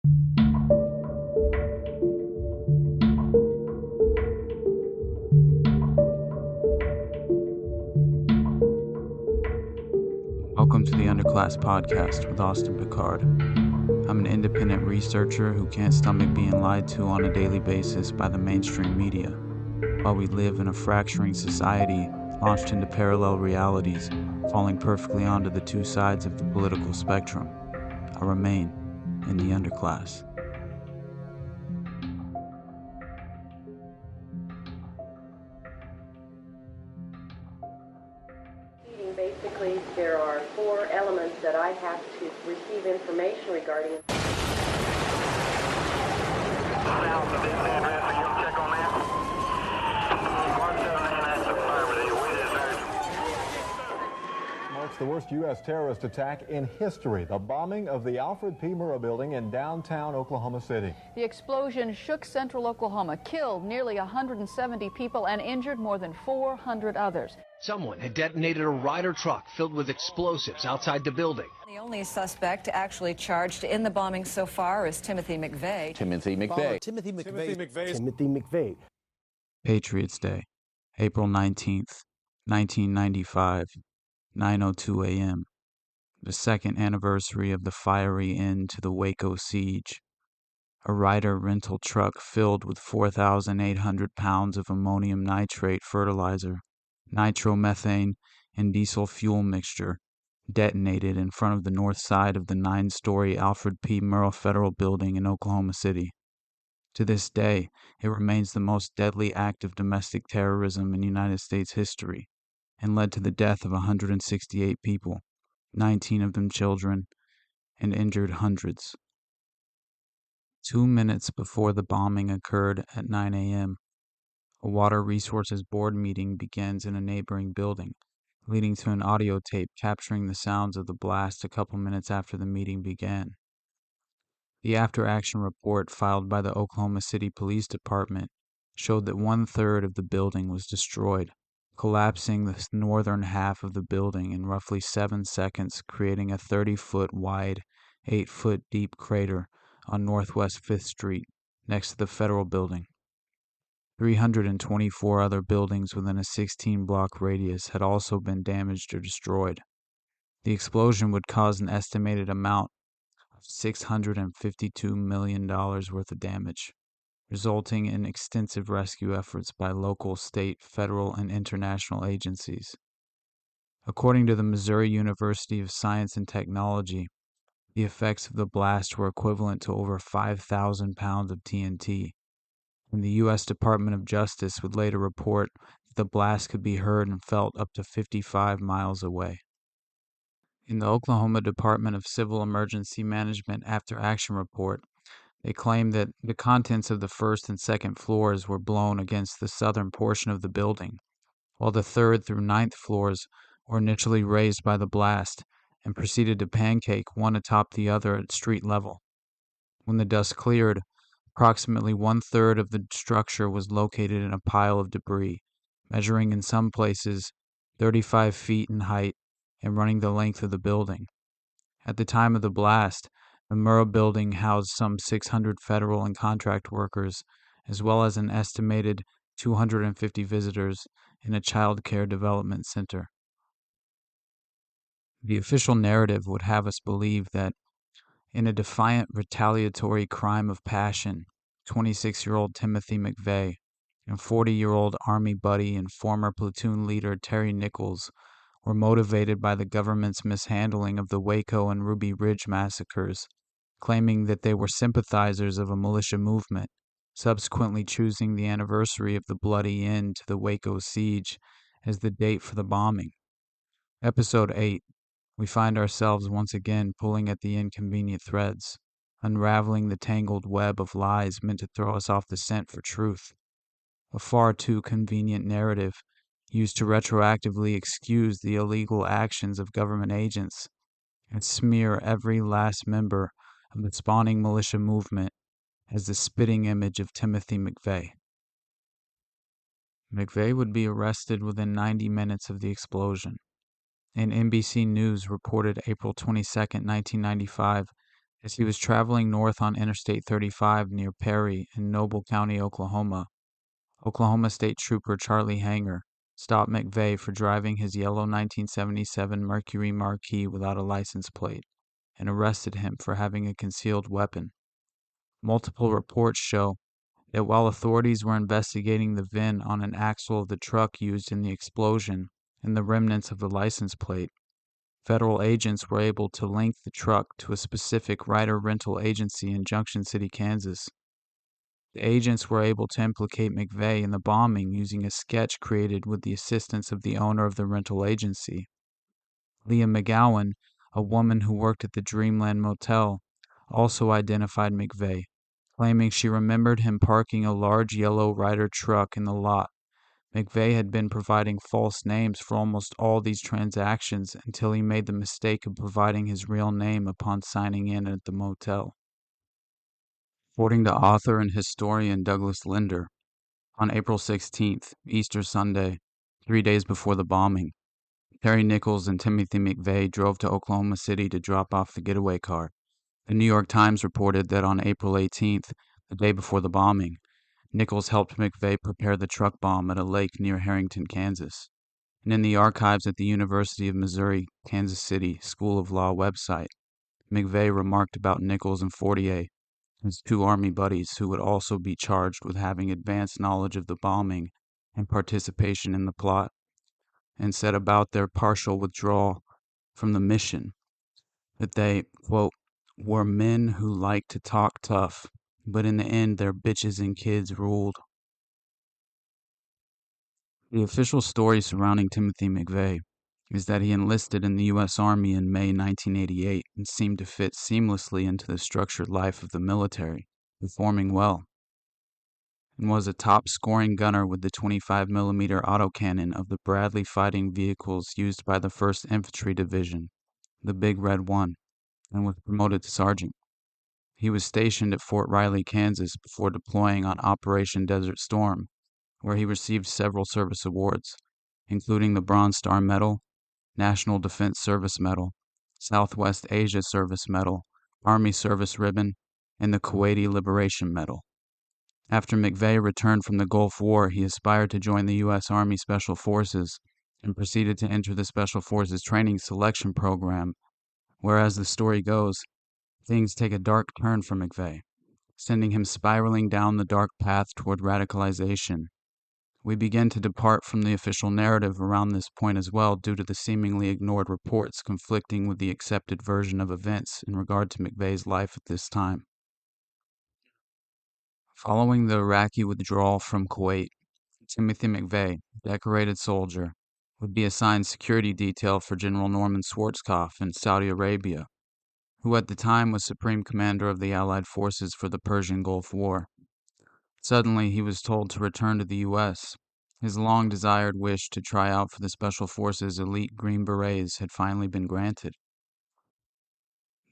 Welcome to the Underclass Podcast with Austin Picard. I'm an independent researcher who can't stomach being lied to on a daily basis by the mainstream media. While we live in a fracturing society launched into parallel realities, falling perfectly onto the two sides of the political spectrum, I remain in the underclass. Basically, there are four elements that I have to receive information regarding. South of this address, are you going to check on that? 179, that's affirmative. We deserve. Marks the worst U.S. terrorist attack in history, the bombing of the Alfred P. Murrah building in downtown Oklahoma City. The explosion shook central Oklahoma, killed nearly 170 people and injured more than 400 others. Someone had detonated a Ryder truck filled with explosives outside the building. The only suspect actually charged in the bombing so far is Timothy McVeigh. Timothy McVeigh. Timothy McVeigh. Patriots Day, April 19th, 1995, 9:02 a.m., the second anniversary of the fiery end to the Waco siege. A Ryder rental truck filled with 4,800 pounds of ammonium nitrate fertilizer, nitromethane, and diesel fuel mixture detonated in front of the north side of the 9-story Alfred P. Murrah Federal Building in Oklahoma City. To this day, it remains the most deadly act of domestic terrorism in United States history and led to the death of 168 people, 19 of them children, and injured hundreds. 2 minutes before the bombing occurred at 9 a.m., a Water Resources Board meeting begins in a neighboring building, leading to an audio tape capturing the sounds of the blast a couple minutes after the meeting began. The after-action report filed by the Oklahoma City Police Department showed that 1/3 of the building was destroyed, collapsing the northern half of the building in roughly 7 seconds, creating a 30-foot wide, 8-foot deep crater on Northwest 5th Street next to the Federal Building. 324 other buildings within a 16-block radius had also been damaged or destroyed. The explosion would cause an estimated amount of $652 million worth of damage, resulting in extensive rescue efforts by local, state, federal, and international agencies. According to the Missouri University of Science and Technology, the effects of the blast were equivalent to over 5,000 pounds of TNT, and the U.S. Department of Justice would later report that the blast could be heard and felt up to 55 miles away. In the Oklahoma Department of Civil Emergency Management after-action report, they claimed that the contents of the first and second floors were blown against the southern portion of the building, while the third through ninth floors were initially raised by the blast and proceeded to pancake one atop the other at street level. When the dust cleared, approximately 1/3 of the structure was located in a pile of debris, measuring in some places 35 feet in height and running the length of the building. At the time of the blast, the Murrah building housed some 600 federal and contract workers, as well as an estimated 250 visitors in a child care development center. The official narrative would have us believe that in a defiant retaliatory crime of passion, 26-year-old Timothy McVeigh and 40-year-old Army buddy and former platoon leader Terry Nichols were motivated by the government's mishandling of the Waco and Ruby Ridge massacres, claiming that they were sympathizers of a militia movement, subsequently choosing the anniversary of the bloody end to the Waco siege as the date for the bombing. Episode 8. We find ourselves once again pulling at the inconvenient threads, unraveling the tangled web of lies meant to throw us off the scent for truth. A far too convenient narrative used to retroactively excuse the illegal actions of government agents and smear every last member of the spawning militia movement as the spitting image of Timothy McVeigh. McVeigh would be arrested within 90 minutes of the explosion. And NBC News reported April 22, 1995, As he was traveling north on Interstate 35 near Perry in Noble County, Oklahoma, Oklahoma State Trooper Charlie Hanger stopped McVeigh for driving his yellow 1977 Mercury Marquis without a license plate and arrested him for having a concealed weapon. Multiple reports show that while authorities were investigating the VIN on an axle of the truck used in the explosion and the remnants of the license plate, federal agents were able to link the truck to a specific Ryder rental agency in Junction City, Kansas. The agents were able to implicate McVeigh in the bombing using a sketch created with the assistance of the owner of the rental agency. Leah McGowan, a woman who worked at the Dreamland Motel, also identified McVeigh, claiming she remembered him parking a large yellow Ryder truck in the lot. McVeigh had been providing false names for almost all these transactions until he made the mistake of providing his real name upon signing in at the motel. According to author and historian Douglas Linder, on April 16th, Easter Sunday, 3 days before the bombing, Terry Nichols and Timothy McVeigh drove to Oklahoma City to drop off the getaway car. The New York Times reported that on April 18th, the day before the bombing, Nichols helped McVeigh prepare the truck bomb at a lake near Harrington, Kansas. And in the archives at the University of Missouri, Kansas City School of Law website, McVeigh remarked about Nichols and Fortier, his two Army buddies who would also be charged with having advanced knowledge of the bombing and participation in the plot, and said about their partial withdrawal from the mission that they, quote, were men who liked to talk tough, but in the end their bitches and kids ruled. The official story surrounding Timothy McVeigh is that he enlisted in the U.S. Army in May 1988 and seemed to fit seamlessly into the structured life of the military, performing well, and was a top-scoring gunner with the 25mm autocannon of the Bradley fighting vehicles used by the 1st Infantry Division, the Big Red One, and was promoted to sergeant. He was stationed at Fort Riley, Kansas before deploying on Operation Desert Storm, where he received several service awards, including the Bronze Star Medal, National Defense Service Medal, Southwest Asia Service Medal, Army Service Ribbon, and the Kuwaiti Liberation Medal. After McVeigh returned from the Gulf War, he aspired to join the U.S. Army Special Forces and proceeded to enter the Special Forces Training Selection Program, where, as the story goes, things take a dark turn for McVeigh, sending him spiraling down the dark path toward radicalization. We begin to depart from the official narrative around this point as well due to the seemingly ignored reports conflicting with the accepted version of events in regard to McVeigh's life at this time. Following the Iraqi withdrawal from Kuwait, Timothy McVeigh, decorated soldier, would be assigned security detail for General Norman Schwarzkopf in Saudi Arabia, who at the time was Supreme Commander of the Allied forces for the Persian Gulf War. Suddenly, he was told to return to the U.S. His long-desired wish to try out for the Special Forces elite Green Berets had finally been granted.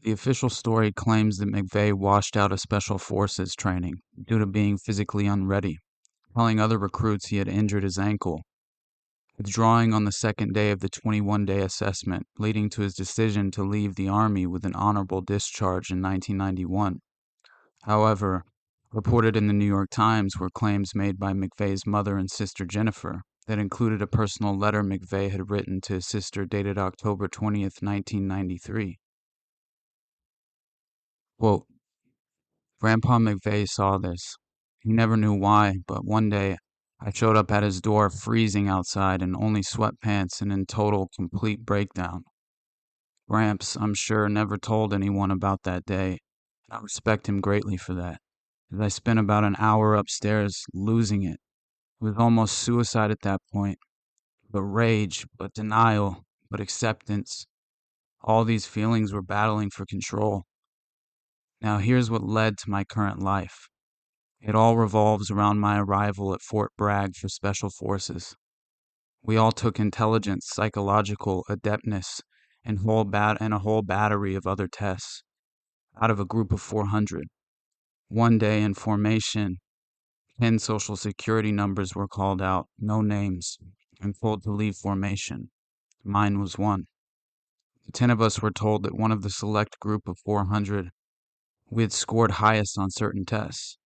The official story claims that McVeigh washed out of Special Forces training due to being physically unready, telling other recruits he had injured his ankle, withdrawing on the second day of the 21-day assessment, leading to his decision to leave the Army with an honorable discharge in 1991. However, reported in the New York Times were claims made by McVeigh's mother and sister Jennifer that included a personal letter McVeigh had written to his sister dated October 20th, 1993. Quote, Grandpa McVeigh saw this. He never knew why, but one day I showed up at his door freezing outside in only sweatpants and in total, complete breakdown. Gramps, I'm sure, never told anyone about that day, and I respect him greatly for that, as I spent about an hour upstairs losing it. It was almost suicide at that point, but rage, but denial, but acceptance. All these feelings were battling for control. Now here's what led to my current life. It all revolves around my arrival at Fort Bragg for Special Forces. We all took intelligence, psychological adeptness, and a whole battery of other tests, out of a group of 400. One day in formation, 10 social security numbers were called out, no names, and told to leave formation. Mine was one. The 10 of us were told that one of the select group of 400 We had scored highest on certain tests.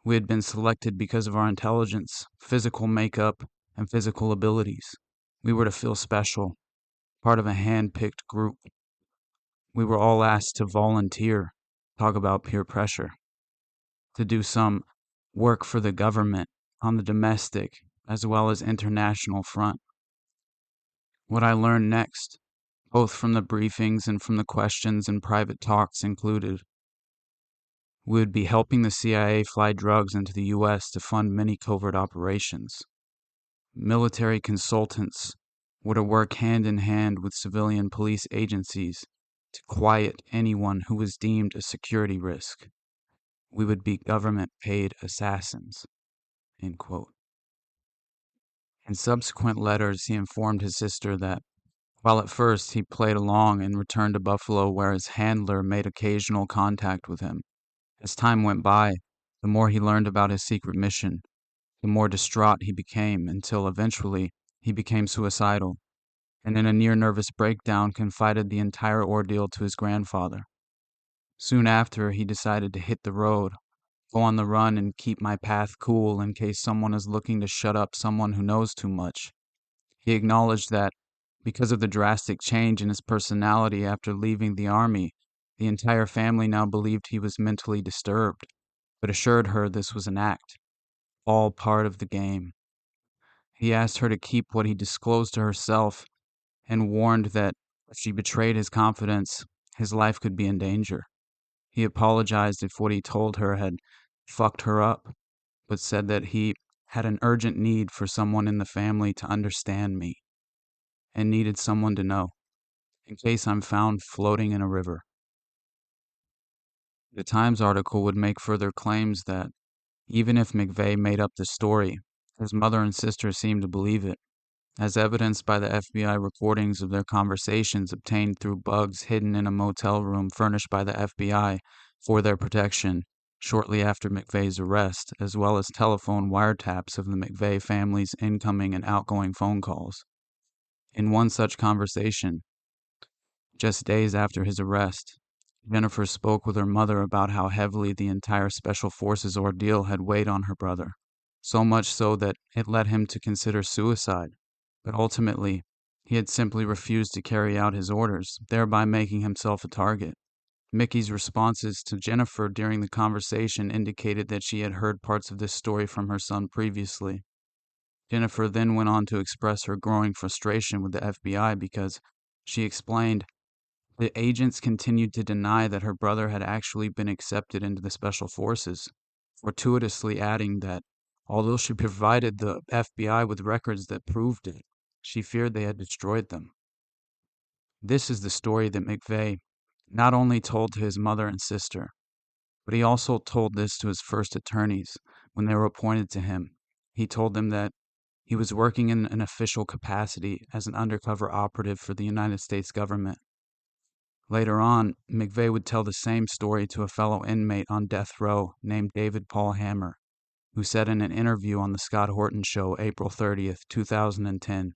We had been selected because of our intelligence, physical makeup, and physical abilities. We were to feel special, part of a hand-picked group. We were all asked to volunteer, talk about peer pressure, to do some work for the government on the domestic as well as international front. What I learned next, both from the briefings and from the questions and private talks included, we would be helping the CIA fly drugs into the U.S. to fund many covert operations. Military consultants were to work hand in hand with civilian police agencies to quiet anyone who was deemed a security risk. We would be government-paid assassins." End quote. In subsequent letters, he informed his sister that, while at first he played along and returned to Buffalo where his handler made occasional contact with him, as time went by, the more he learned about his secret mission, the more distraught he became until eventually he became suicidal, and in a near-nervous breakdown confided the entire ordeal to his grandfather. Soon after, he decided to hit the road, go on the run, and keep my path cool in case someone is looking to shut up someone who knows too much. He acknowledged that, because of the drastic change in his personality after leaving the army, the entire family now believed he was mentally disturbed, but assured her this was an act, all part of the game. He asked her to keep what he disclosed to herself and warned that if she betrayed his confidence, his life could be in danger. He apologized if what he told her had fucked her up, but said that he had an urgent need for someone in the family to understand me, and needed someone to know, in case I'm found floating in a river. The Times article would make further claims that, even if McVeigh made up the story, his mother and sister seemed to believe it, as evidenced by the FBI recordings of their conversations obtained through bugs hidden in a motel room furnished by the FBI for their protection shortly after McVeigh's arrest, as well as telephone wiretaps of the McVeigh family's incoming and outgoing phone calls. In one such conversation, just days after his arrest, Jennifer spoke with her mother about how heavily the entire Special Forces ordeal had weighed on her brother, so much so that it led him to consider suicide. But ultimately, he had simply refused to carry out his orders, thereby making himself a target. Mickey's responses to Jennifer during the conversation indicated that she had heard parts of this story from her son previously. Jennifer then went on to express her growing frustration with the FBI because, she explained, the agents continued to deny that her brother had actually been accepted into the Special Forces, fortuitously adding that, although she provided the FBI with records that proved it, she feared they had destroyed them. This is the story that McVeigh not only told to his mother and sister, but he also told this to his first attorneys when they were appointed to him. He told them that he was working in an official capacity as an undercover operative for the United States government. Later on, McVeigh would tell the same story to a fellow inmate on death row named David Paul Hammer, who said in an interview on The Scott Horton Show, April 30th, 2010,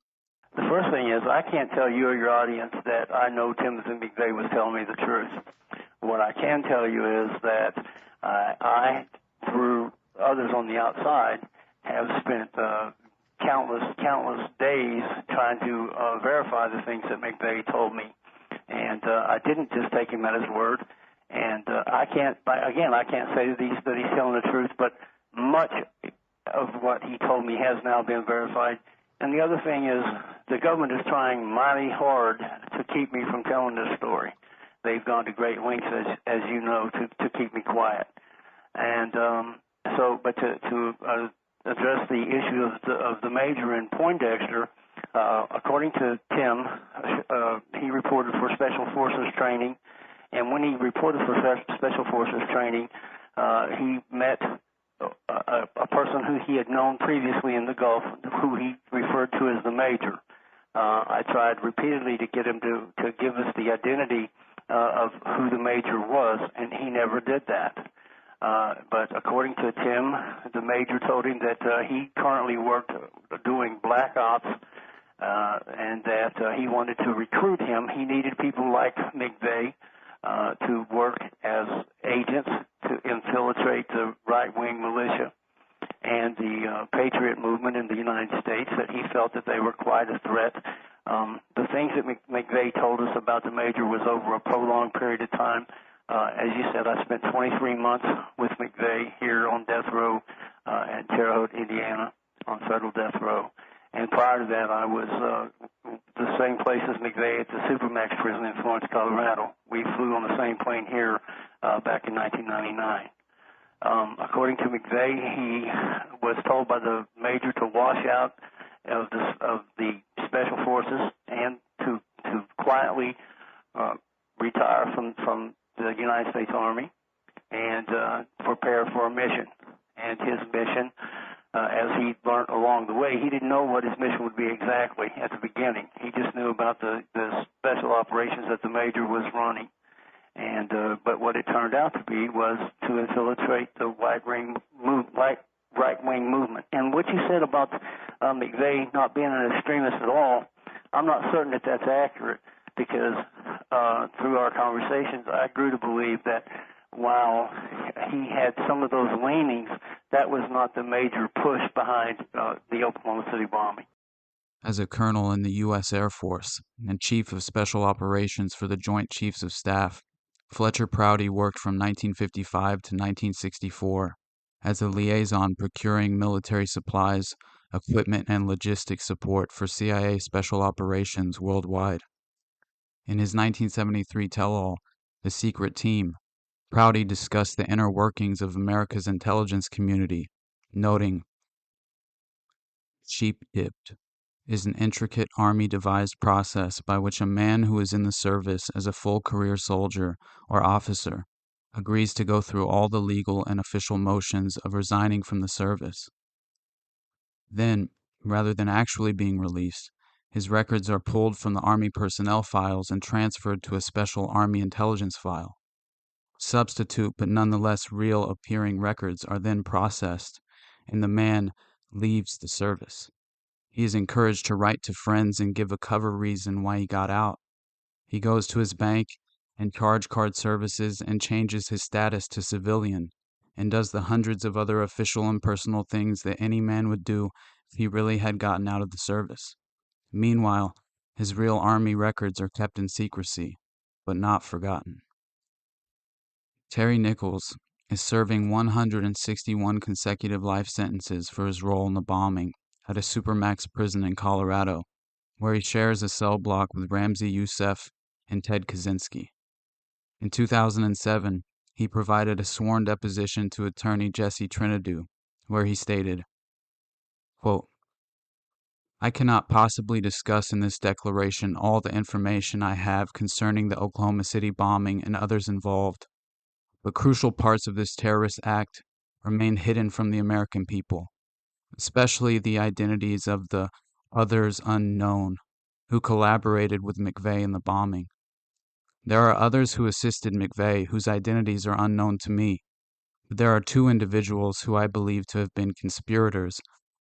The first thing is, I can't tell you or your audience that I know Timothy McVeigh was telling me the truth. What I can tell you is that I, through others on the outside, have spent countless days trying to verify the things that McVeigh told me. And I didn't just take him at his word. And I can't say that he's telling the truth, but much of what he told me has now been verified. And the other thing is, the government is trying mighty hard to keep me from telling this story. They've gone to great lengths, as you know, to keep me quiet. And but to address the issue of the major in Poindexter, according to Tim, he reported for Special Forces training, and when he reported for Special Forces training, he met a person who he had known previously in the Gulf, who he referred to as the Major. I tried repeatedly to get him to give us the identity of who the Major was, and he never did that. But according to Tim, the Major told him that he currently worked doing black ops, and that he wanted to recruit him. He needed people like McVeigh to work as agents to infiltrate the right-wing militia and the Patriot movement in the United States, that he felt that they were quite a threat. The things that McVeigh told us about the Major was over a prolonged period of time. As you said, I spent 23 months with McVeigh here on death row at Terre Haute, Indiana, on federal death row. And prior to that, I was the same place as McVeigh at the Supermax prison in Florence, Colorado. We flew on the same plane here back in 1999. According to McVeigh, he was told by the Major to wash out of the Special Forces and to quietly retire from the United States Army and prepare for a mission. And his mission, as he learned along the way, he didn't know what his mission would be exactly at the beginning. He just knew about the special operations that the Major was running. And but what it turned out to be was to infiltrate the right-wing movement. And what you said about McVeigh not being an extremist at all, I'm not certain that that's accurate, because through our conversations, I grew to believe that while he had some of those leanings, that was not the major push behind the Oklahoma City bombing. As a colonel in the U.S. Air Force and chief of special operations for the Joint Chiefs of Staff, Fletcher Prouty worked from 1955 to 1964 as a liaison procuring military supplies, equipment, and logistics support for CIA special operations worldwide. In his 1973 tell-all, The Secret Team, Prouty discussed the inner workings of America's intelligence community, noting, "Sheep-dipped is an intricate Army-devised process by which a man who is in the service as a full career soldier or officer agrees to go through all the legal and official motions of resigning from the service. Then, rather than actually being released, his records are pulled from the Army personnel files and transferred to a special Army intelligence file. Substitute but nonetheless real appearing records are then processed, and the man leaves the service. He is encouraged to write to friends and give a cover reason why he got out. He goes to his bank and charge card services and changes his status to civilian, and does the hundreds of other official and personal things that any man would do if he really had gotten out of the service. Meanwhile, his real Army records are kept in secrecy, but not forgotten." Terry Nichols is serving 161 consecutive life sentences for his role in the bombing at a Supermax prison in Colorado, where he shares a cell block with Ramzi Youssef and Ted Kaczynski. In 2007, he provided a sworn deposition to attorney Jesse Trinidou, where he stated, quote, "I cannot possibly discuss in this declaration all the information I have concerning the Oklahoma City bombing and others involved, but crucial parts of this terrorist act remain hidden from the American people, especially the identities of the others unknown who collaborated with McVeigh in the bombing. There are others who assisted McVeigh whose identities are unknown to me, but there are two individuals who I believe to have been conspirators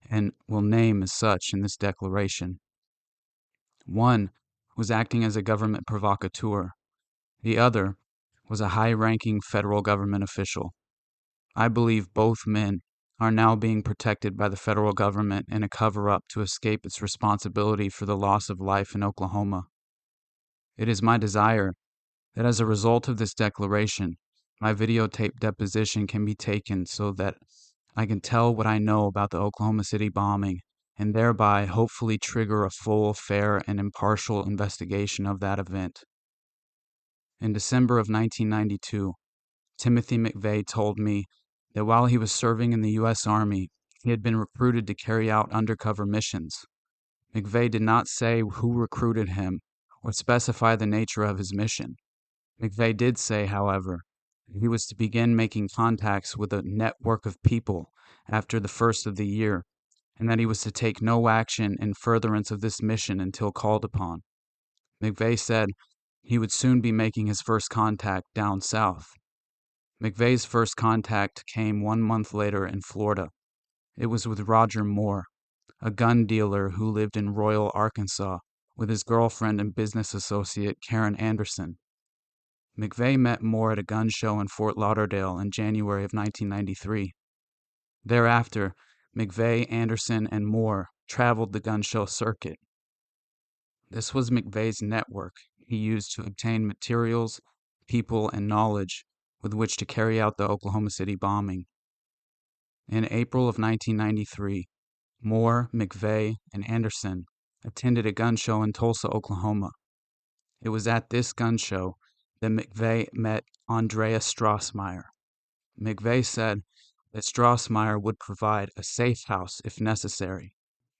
and will name as such in this declaration. One was acting as a government provocateur. The other was a high-ranking federal government official. I believe both men are now being protected by the federal government in a cover-up to escape its responsibility for the loss of life in Oklahoma. It is my desire that as a result of this declaration, my videotape deposition can be taken so that I can tell what I know about the Oklahoma City bombing and thereby hopefully trigger a full, fair, and impartial investigation of that event. In December of 1992, Timothy McVeigh told me that while he was serving in the U.S. Army, he had been recruited to carry out undercover missions. McVeigh did not say who recruited him or specify the nature of his mission. McVeigh did say, however, that he was to begin making contacts with a network of people after the first of the year, and that he was to take no action in furtherance of this mission until called upon. McVeigh said he would soon be making his first contact down south. McVeigh's first contact came 1 month later in Florida. It was with Roger Moore, a gun dealer who lived in Royal, Arkansas, with his girlfriend and business associate Karen Anderson. McVeigh met Moore at a gun show in Fort Lauderdale in January of 1993. Thereafter, McVeigh, Anderson, and Moore traveled the gun show circuit. This was McVeigh's network he used to obtain materials, people, and knowledge with which to carry out the Oklahoma City bombing. In April of 1993, Moore, McVeigh, and Anderson attended a gun show in Tulsa, Oklahoma. It was at this gun show that McVeigh met Andrea Strassmeyer. McVeigh said that Strassmeyer would provide a safe house if necessary.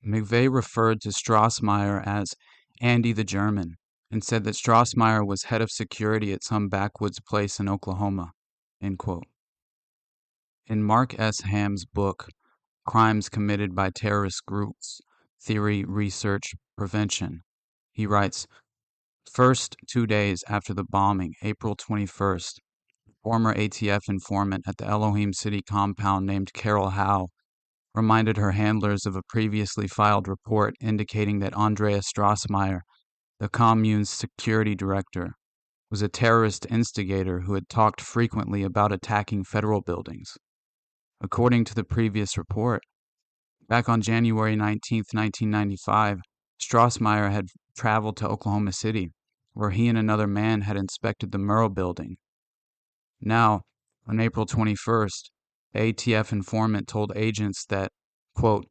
McVeigh referred to Strassmeyer as Andy the German and said that Strassmeyer was head of security at some backwoods place in Oklahoma. End quote. In Mark S. Ham's book, Crimes Committed by Terrorist Groups, Theory, Research, Prevention, he writes, first 2 days after the bombing, April 21st, former ATF informant at the Elohim City compound named Carol Howe reminded her handlers of a previously filed report indicating that Andrea Strassmeyer, the commune's security director, was a terrorist instigator who had talked frequently about attacking federal buildings. According to the previous report, back on January 19, 1995, Strassmeyer had traveled to Oklahoma City, where he and another man had inspected the Murrah building. Now, on April 21st, the ATF informant told agents that, quote,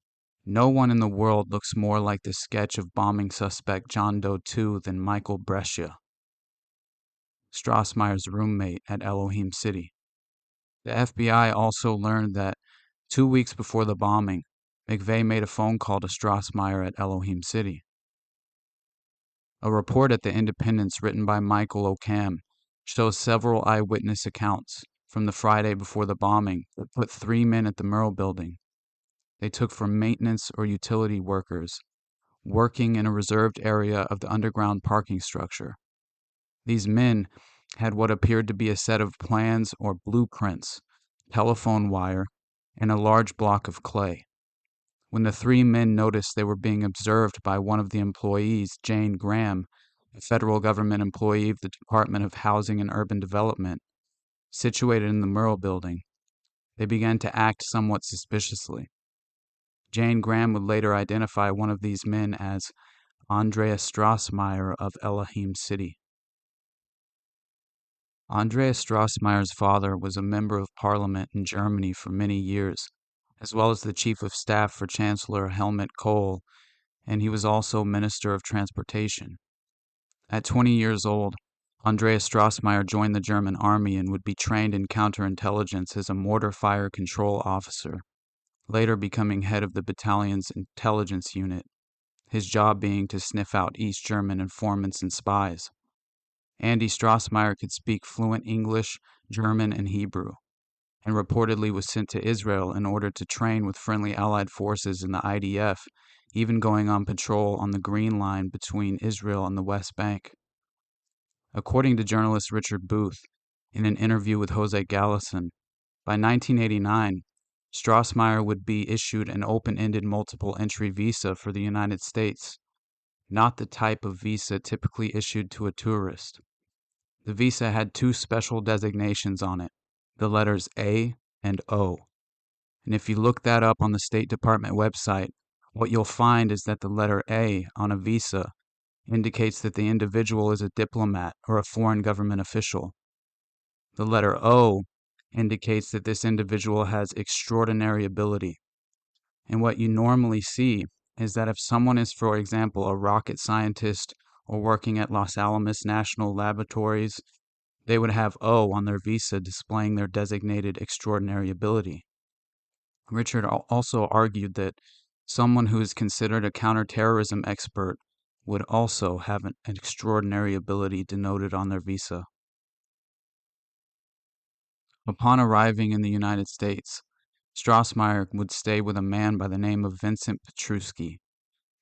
no one in the world looks more like the sketch of bombing suspect John Doe 2 than Michael Brescia, Strassmeyer's roommate at Elohim City. The FBI also learned that 2 weeks before the bombing, McVeigh made a phone call to Strassmeyer at Elohim City. A report at the Independence written by Michael O'Cam shows several eyewitness accounts from the Friday before the bombing that put 3 men at the Murrah building. They took for maintenance or utility workers, working in a reserved area of the underground parking structure. These men had what appeared to be a set of plans or blueprints, telephone wire, and a large block of clay. When the 3 men noticed they were being observed by one of the employees, Jane Graham, a federal government employee of the Department of Housing and Urban Development, situated in the Murrah building, they began to act somewhat suspiciously. Jane Graham would later identify one of these men as Andrea Strassmeyer of Elohim City. Andrea Strassmeyer's father was a member of parliament in Germany for many years, as well as the chief of staff for Chancellor Helmut Kohl, and he was also Minister of Transportation. At 20 years old, Andrea Strassmeyer joined the German army and would be trained in counterintelligence as a mortar fire control officer, later becoming head of the battalion's intelligence unit, his job being to sniff out East German informants and spies. Andy Strassmeyer could speak fluent English, German, and Hebrew, and reportedly was sent to Israel in order to train with friendly Allied forces in the IDF, even going on patrol on the Green Line between Israel and the West Bank. According to journalist Richard Booth, in an interview with Jose Gallison, by 1989, Strassmeyer would be issued an open-ended multiple-entry visa for the United States, not the type of visa typically issued to a tourist. The visa had 2 special designations on it, the letters A and O. And if you look that up on the State Department website, what you'll find is that the letter A on a visa indicates that the individual is a diplomat or a foreign government official. The letter O indicates that this individual has extraordinary ability. And what you normally see is that if someone is, for example, a rocket scientist or working at Los Alamos National Laboratories, they would have O on their visa displaying their designated extraordinary ability. Richard also argued that someone who is considered a counterterrorism expert would also have an extraordinary ability denoted on their visa. Upon arriving in the United States, Strassmeyer would stay with a man by the name of Vincent Petruski,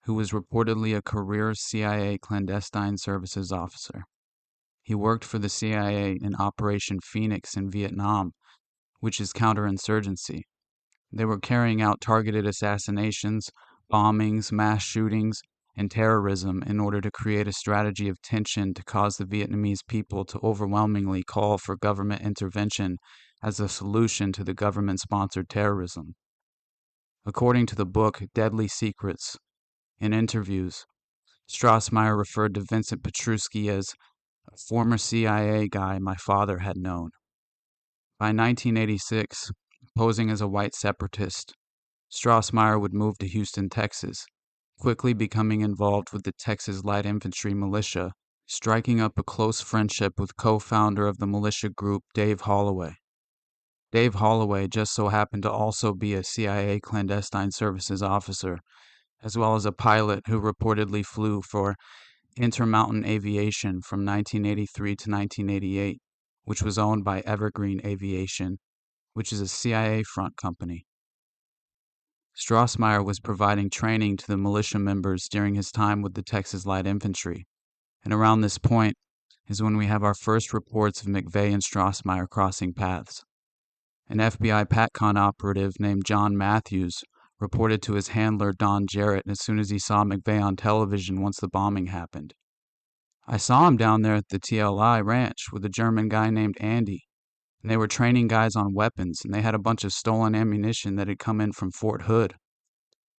who was reportedly a career CIA clandestine services officer. He worked for the CIA in Operation Phoenix in Vietnam, which is counterinsurgency. They were carrying out targeted assassinations, bombings, mass shootings, and terrorism in order to create a strategy of tension to cause the Vietnamese people to overwhelmingly call for government intervention as a solution to the government-sponsored terrorism. According to the book Deadly Secrets, in interviews, Strassmeyer referred to Vincent Petrusky as a former CIA guy my father had known. By 1986, posing as a white separatist, Strassmeyer would move to Houston, Texas, quickly becoming involved with the Texas Light Infantry militia, striking up a close friendship with co-founder of the militia group Dave Holloway. Dave Holloway just so happened to also be a CIA clandestine services officer, as well as a pilot who reportedly flew for Intermountain Aviation from 1983 to 1988, which was owned by Evergreen Aviation, which is a CIA front company. Strassmeyer was providing training to the militia members during his time with the Texas Light Infantry, and around this point is when we have our first reports of McVeigh and Strassmeyer crossing paths. An FBI PATCON operative named John Matthews reported to his handler Don Jarrett as soon as he saw McVeigh on television once the bombing happened. "I saw him down there at the TLI ranch with a German guy named Andy, and they were training guys on weapons, and they had a bunch of stolen ammunition that had come in from Fort Hood."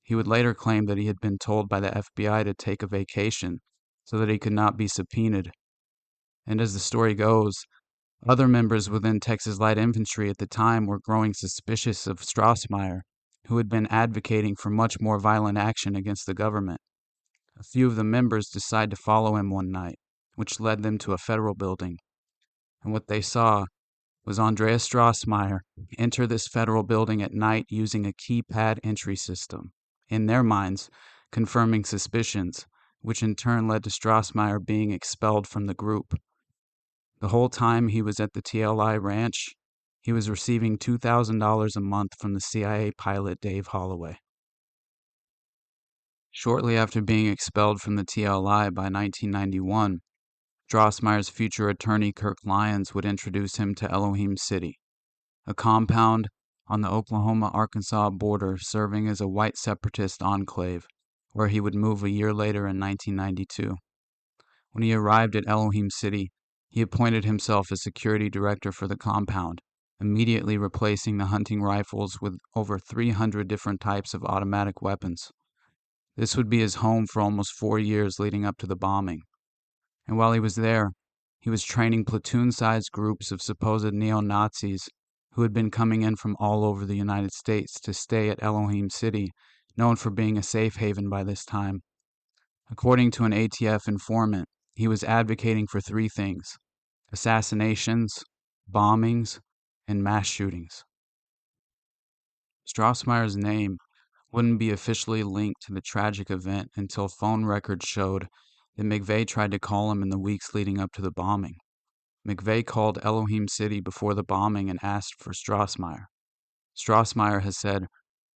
He would later claim that he had been told by the FBI to take a vacation so that he could not be subpoenaed. And as the story goes, other members within Texas Light Infantry at the time were growing suspicious of Strassmeyer, who had been advocating for much more violent action against the government. A few of the members decided to follow him one night, which led them to a federal building. And what they saw was Andreas Strassmeyer enter this federal building at night using a keypad entry system, in their minds, confirming suspicions, which in turn led to Strassmeyer being expelled from the group. The whole time he was at the TLI ranch, he was receiving $2,000 a month from the CIA pilot Dave Holloway. Shortly after being expelled from the TLI by 1991, Strassmeyer's future attorney Kirk Lyons would introduce him to Elohim City, a compound on the Oklahoma-Arkansas border serving as a white separatist enclave, where he would move a year later in 1992. When he arrived at Elohim City, he appointed himself as security director for the compound, immediately replacing the hunting rifles with over 300 different types of automatic weapons. This would be his home for almost 4 years leading up to the bombing. And while he was there, he was training platoon-sized groups of supposed neo-Nazis who had been coming in from all over the United States to stay at Elohim City, known for being a safe haven by this time. According to an ATF informant, he was advocating for 3 things: assassinations, bombings, and mass shootings. Strassmeyer's name wouldn't be officially linked to the tragic event until phone records showed that McVeigh tried to call him in the weeks leading up to the bombing. McVeigh called Elohim City before the bombing and asked for Strassmeyer. Strassmeyer has said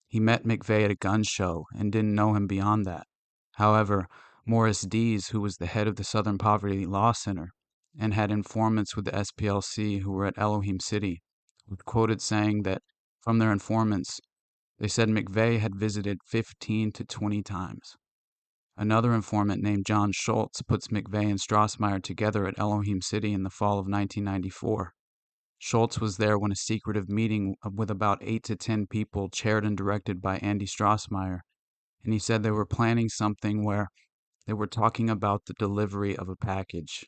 he met McVeigh at a gun show and didn't know him beyond that. However, Morris Dees, who was the head of the Southern Poverty Law Center and had informants with the SPLC who were at Elohim City, was quoted saying that from their informants, they said McVeigh had visited 15 to 20 times. Another informant named John Schultz puts McVeigh and Strassmeyer together at Elohim City in the fall of 1994. Schultz was there when a secretive meeting with about 8 to 10 people chaired and directed by Andy Strassmeyer, and he said they were planning something where they were talking about the delivery of a package.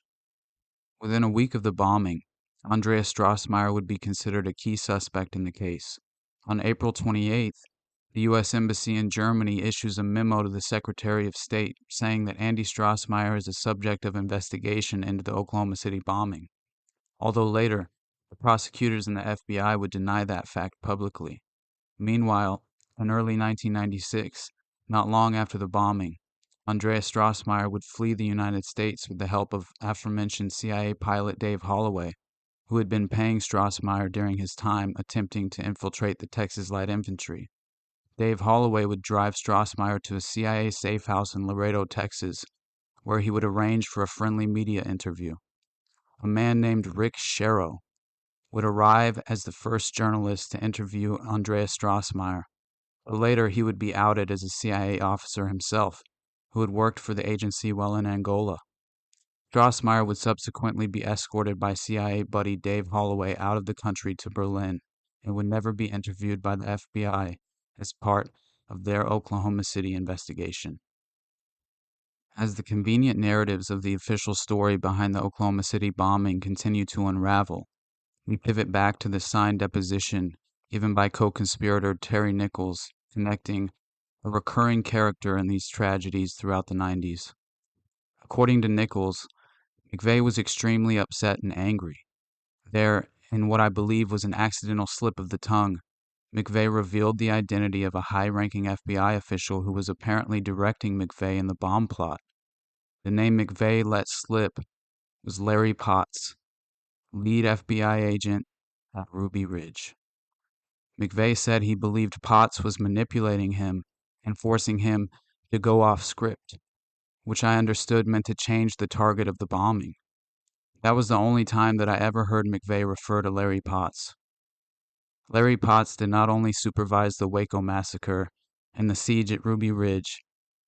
Within a week of the bombing, Andreas Strassmeyer would be considered a key suspect in the case. On April 28th, the U.S. Embassy in Germany issues a memo to the Secretary of State saying that Andy Strassmeyer is a subject of investigation into the Oklahoma City bombing, although later, the prosecutors and the FBI would deny that fact publicly. Meanwhile, in early 1996, not long after the bombing, Andreas Strassmeyer would flee the United States with the help of aforementioned CIA pilot Dave Holloway, who had been paying Strassmeyer during his time attempting to infiltrate the Texas Light Infantry. Dave Holloway would drive Strassmeyer to a CIA safe house in Laredo, Texas, where he would arrange for a friendly media interview. A man named Rick Sharrow would arrive as the first journalist to interview Andreas Strassmeyer, but later he would be outed as a CIA officer himself, who had worked for the agency while in Angola. Strassmeyer would subsequently be escorted by CIA buddy Dave Holloway out of the country to Berlin and would never be interviewed by the FBI as part of their Oklahoma City investigation. As the convenient narratives of the official story behind the Oklahoma City bombing continue to unravel, we pivot back to the signed deposition given by co-conspirator Terry Nichols, connecting a recurring character in these tragedies throughout the 90s. According to Nichols, McVeigh was extremely upset and angry. There, in what I believe was an accidental slip of the tongue, McVeigh revealed the identity of a high-ranking FBI official who was apparently directing McVeigh in the bomb plot. The name McVeigh let slip was Larry Potts, lead FBI agent at Ruby Ridge. McVeigh said he believed Potts was manipulating him and forcing him to go off script, which I understood meant to change the target of the bombing. That was the only time that I ever heard McVeigh refer to Larry Potts. Larry Potts did not only supervise the Waco massacre and the siege at Ruby Ridge,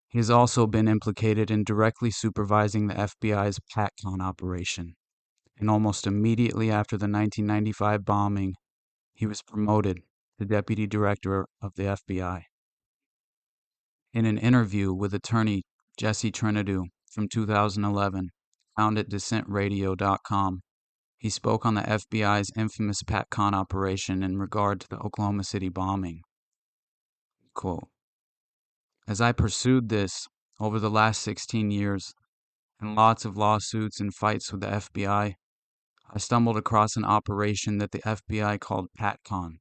he has also been implicated in directly supervising the FBI's PatCon operation. And almost immediately after the 1995 bombing, he was promoted to Deputy Director of the FBI. In an interview with attorney Jesse Trinidou from 2011, found at dissentradio.com, he spoke on the FBI's infamous PatCon operation in regard to the Oklahoma City bombing. Quote, "As I pursued this over the last 16 years, and lots of lawsuits and fights with the FBI, I stumbled across an operation that the FBI called PatCon.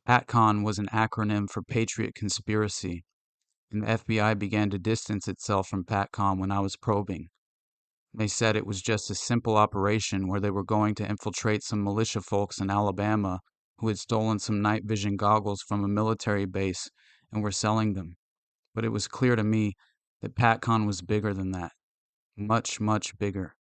PatCon was an acronym for Patriot Conspiracy, and the FBI began to distance itself from PatCon when I was probing. They said it was just a simple operation where they were going to infiltrate some militia folks in Alabama who had stolen some night vision goggles from a military base and were selling them. But it was clear to me that PatCon was bigger than that. Much, much bigger.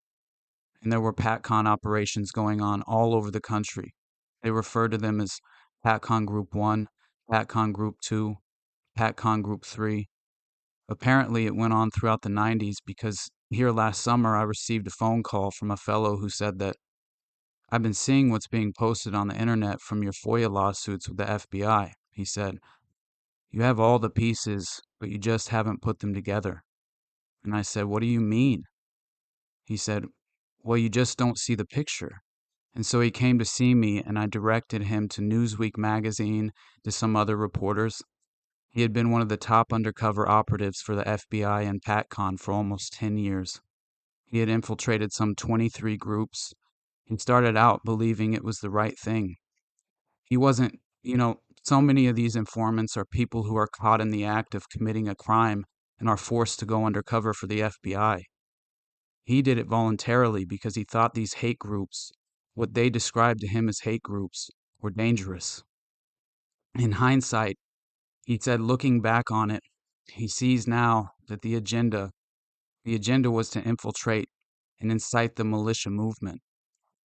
And there were PatCon operations going on all over the country. They referred to them as PatCon Group 1, PatCon Group 2, PatCon Group 3. Apparently, it went on throughout the 90s because here last summer I received a phone call from a fellow who said that, "I've been seeing what's being posted on the internet from your FOIA lawsuits with the FBI." He said, "You have all the pieces, but you just haven't put them together." And I said, "What do you mean?" He said, "Well, you just don't see the picture." And so he came to see me, and I directed him to Newsweek magazine, to some other reporters. He had been one of the top undercover operatives for the FBI and PatCon for almost 10 years. He had infiltrated some 23 groups. He started out believing it was the right thing. He wasn't, so many of these informants are people who are caught in the act of committing a crime and are forced to go undercover for the FBI. He did it voluntarily because he thought these hate groups, what they described to him as hate groups, were dangerous. In hindsight, he said, looking back on it, he sees now that the agenda was to infiltrate and incite the militia movement,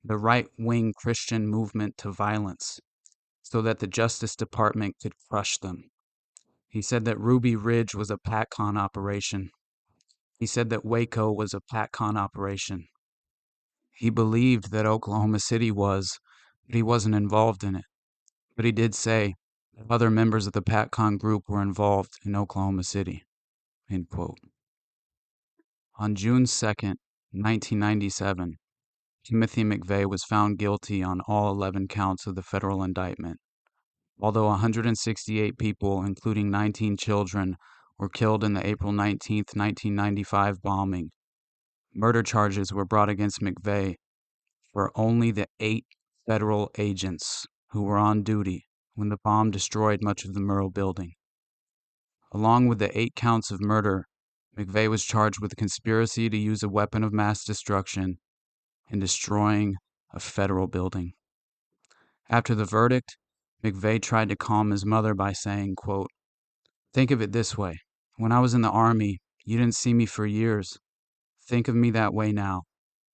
the right-wing Christian movement, to violence, so that the Justice Department could crush them. He said that Ruby Ridge was a PatCon operation. He said that Waco was a PatCon operation. He believed that Oklahoma City was, but he wasn't involved in it. But he did say that other members of the PatCon group were involved in Oklahoma City. End quote. On June 2nd, 1997, Timothy McVeigh was found guilty on all 11 counts of the federal indictment. Although 168 people, including 19 children, were killed in the April 19, 1995 bombing, murder charges were brought against McVeigh for only the 8 federal agents who were on duty when the bomb destroyed much of the Murrah building. Along with the 8 counts of murder, McVeigh was charged with conspiracy to use a weapon of mass destruction and destroying a federal building. After the verdict, McVeigh tried to calm his mother by saying, quote, "Think of it this way. When I was in the Army, you didn't see me for years. Think of me that way now,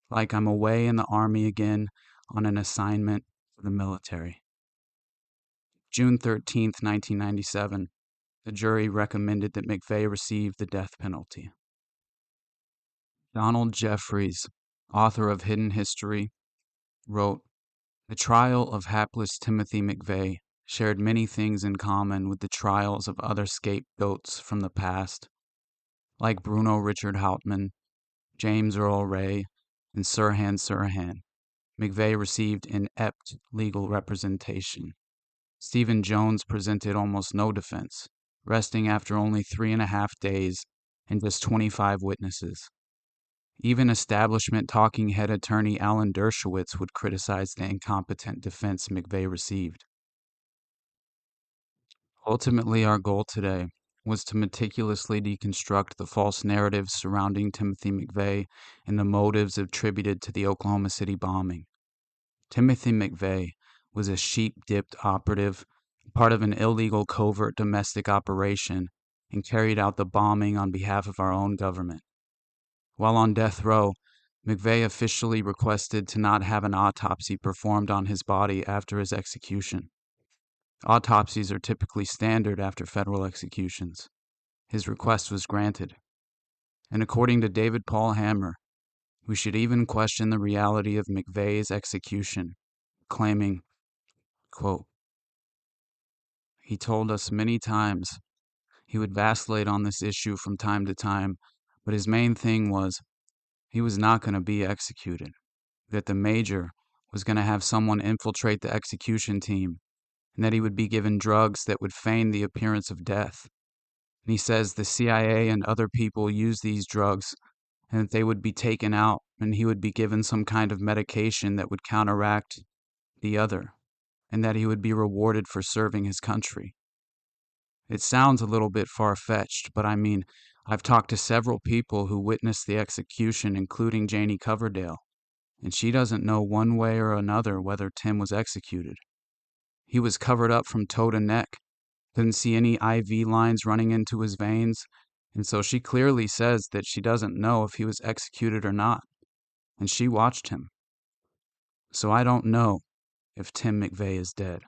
like I'm away in the Army again on an assignment for the military." June 13th, 1997, the jury recommended that McVeigh receive the death penalty. Donald Jeffries, author of Hidden History, wrote, "The trial of hapless Timothy McVeigh shared many things in common with the trials of other scapegoats from the past, like Bruno Richard Hauptmann, James Earl Ray, and Sirhan Sirhan. McVeigh received inept legal representation. Stephen Jones presented almost no defense, resting after only 3.5 days and just 25 witnesses. Even establishment talking head attorney Alan Dershowitz would criticize the incompetent defense McVeigh received. Ultimately, our goal today was to meticulously deconstruct the false narratives surrounding Timothy McVeigh and the motives attributed to the Oklahoma City bombing. Timothy McVeigh was a sheep-dipped operative, part of an illegal covert domestic operation, and carried out the bombing on behalf of our own government. While on death row, McVeigh officially requested to not have an autopsy performed on his body after his execution. Autopsies are typically standard after federal executions. His request was granted. And according to David Paul Hammer, we should even question the reality of McVeigh's execution, claiming, quote, "He told us many times he would vacillate on this issue from time to time, but his main thing was he was not going to be executed, that the major was going to have someone infiltrate the execution team, and that he would be given drugs that would feign the appearance of death. And he says the CIA and other people use these drugs, and that they would be taken out, and he would be given some kind of medication that would counteract the other, and that he would be rewarded for serving his country." It sounds a little bit far-fetched, but I mean, I've talked to several people who witnessed the execution, including Janie Coverdale, and she doesn't know one way or another whether Tim was executed. He was covered up from toe to neck, couldn't see any IV lines running into his veins, and so she clearly says that she doesn't know if he was executed or not, and she watched him. So I don't know if Tim McVeigh is dead.